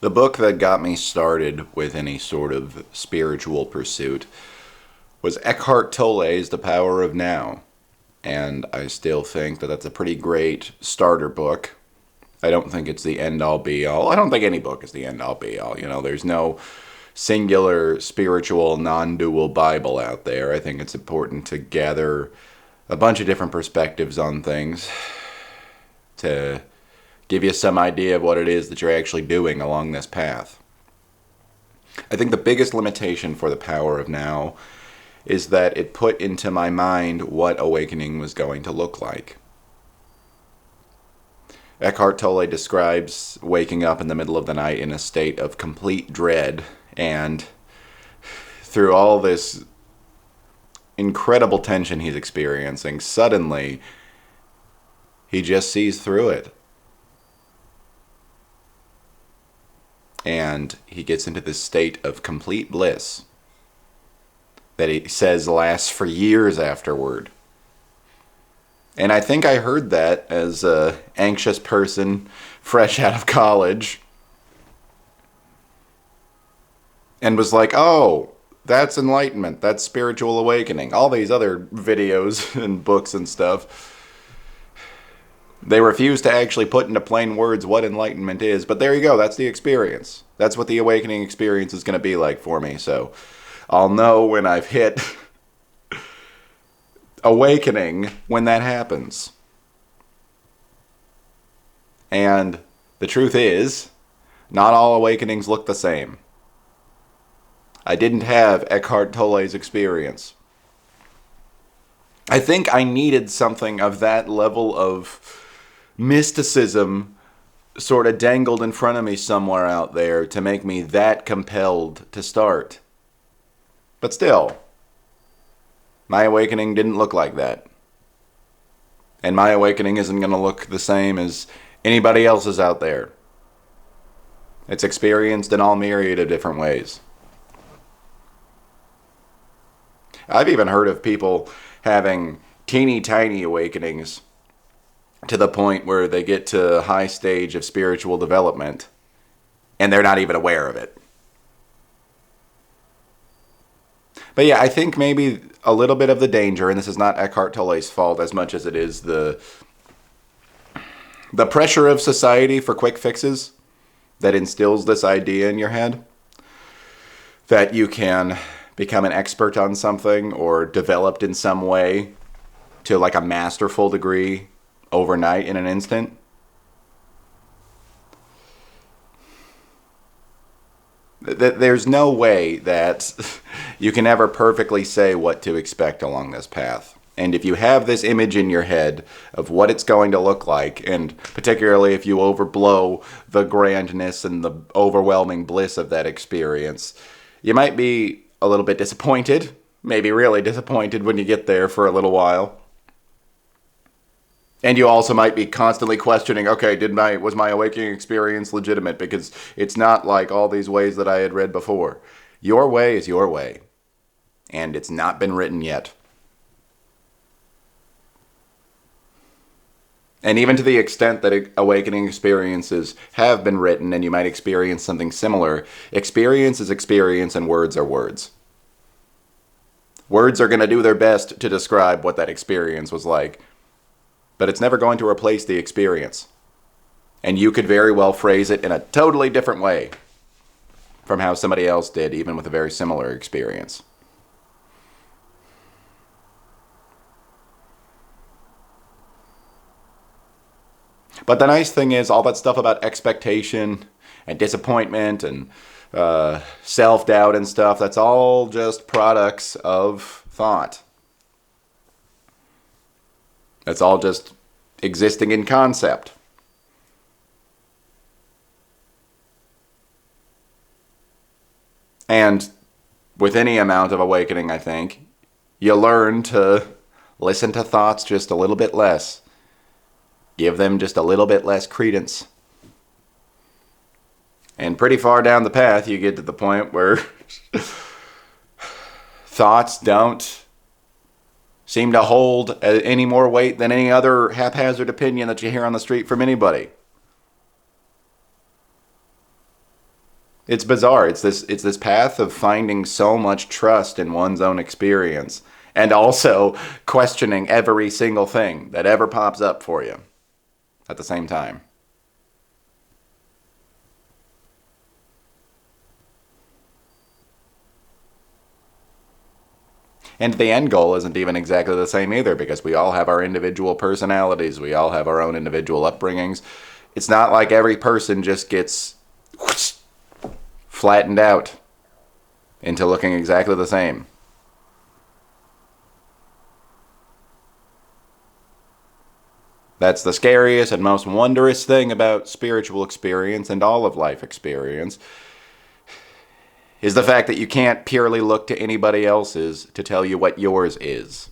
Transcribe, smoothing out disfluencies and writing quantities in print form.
The book that got me started with any sort of spiritual pursuit was Eckhart Tolle's The Power of Now. And I still think that that's a pretty great starter book. I don't think it's the end all be all. I don't think any book is the end all be all. There's no singular spiritual non dual Bible out there. I think it's important to gather a bunch of different perspectives on things to give you some idea of what it is that you're actually doing along this path. I think the biggest limitation for The Power of Now is that it put into my mind what awakening was going to look like. Eckhart Tolle describes waking up in the middle of the night in a state of complete dread, and through all this incredible tension he's experiencing, suddenly he just sees through it. And he gets into this state of complete bliss that he says lasts for years afterward. And I think I heard that as an anxious person fresh out of college and was like, oh, that's enlightenment, that's spiritual awakening. All these other videos and books and stuff, they refuse to actually put into plain words what enlightenment is. But there you go, that's the experience. That's what the awakening experience is going to be like for me. So I'll know when I've hit awakening when that happens. And the truth is, not all awakenings look the same. I didn't have Eckhart Tolle's experience. I think I needed something of that level of mysticism sort of dangled in front of me somewhere out there to make me that compelled to start. But still, my awakening didn't look like that. And my awakening isn't going to look the same as anybody else's out there. It's experienced in all myriad of different ways. I've even heard of people having teeny tiny awakenings to the point where they get to a high stage of spiritual development and they're not even aware of it. But yeah, I think maybe a little bit of the danger, and this is not Eckhart Tolle's fault as much as it is the pressure of society for quick fixes that instills this idea in your head that you can become an expert on something or developed in some way to like a masterful degree overnight in an instant. There's no way that you can ever perfectly say what to expect along this path. And if you have this image in your head of what it's going to look like, and particularly if you overblow the grandness and the overwhelming bliss of that experience, you might be a little bit disappointed, maybe really disappointed when you get there for a little while. And you also might be constantly questioning, okay, was my awakening experience legitimate? Because it's not like all these ways that I had read before. Your way is your way. And it's not been written yet. And even to the extent that awakening experiences have been written and you might experience something similar, experience is experience and words are words. Words are going to do their best to describe what that experience was like. But it's never going to replace the experience. And you could very well phrase it in a totally different way from how somebody else did, even with a very similar experience. But the nice thing is, all that stuff about expectation and disappointment and self-doubt and stuff, that's all just products of thought. It's all just existing in concept. And with any amount of awakening, I think, you learn to listen to thoughts just a little bit less. Give them just a little bit less credence. And pretty far down the path, you get to the point where thoughts don't seem to hold any more weight than any other haphazard opinion that you hear on the street from anybody. It's bizarre. It's this path of finding so much trust in one's own experience and also questioning every single thing that ever pops up for you at the same time. And the end goal isn't even exactly the same either because we all have our individual personalities, we all have our own individual upbringings. It's not like every person just gets whoosh, flattened out into looking exactly the same. That's the scariest and most wondrous thing about spiritual experience and all of life experience is the fact that you can't purely look to anybody else's to tell you what yours is.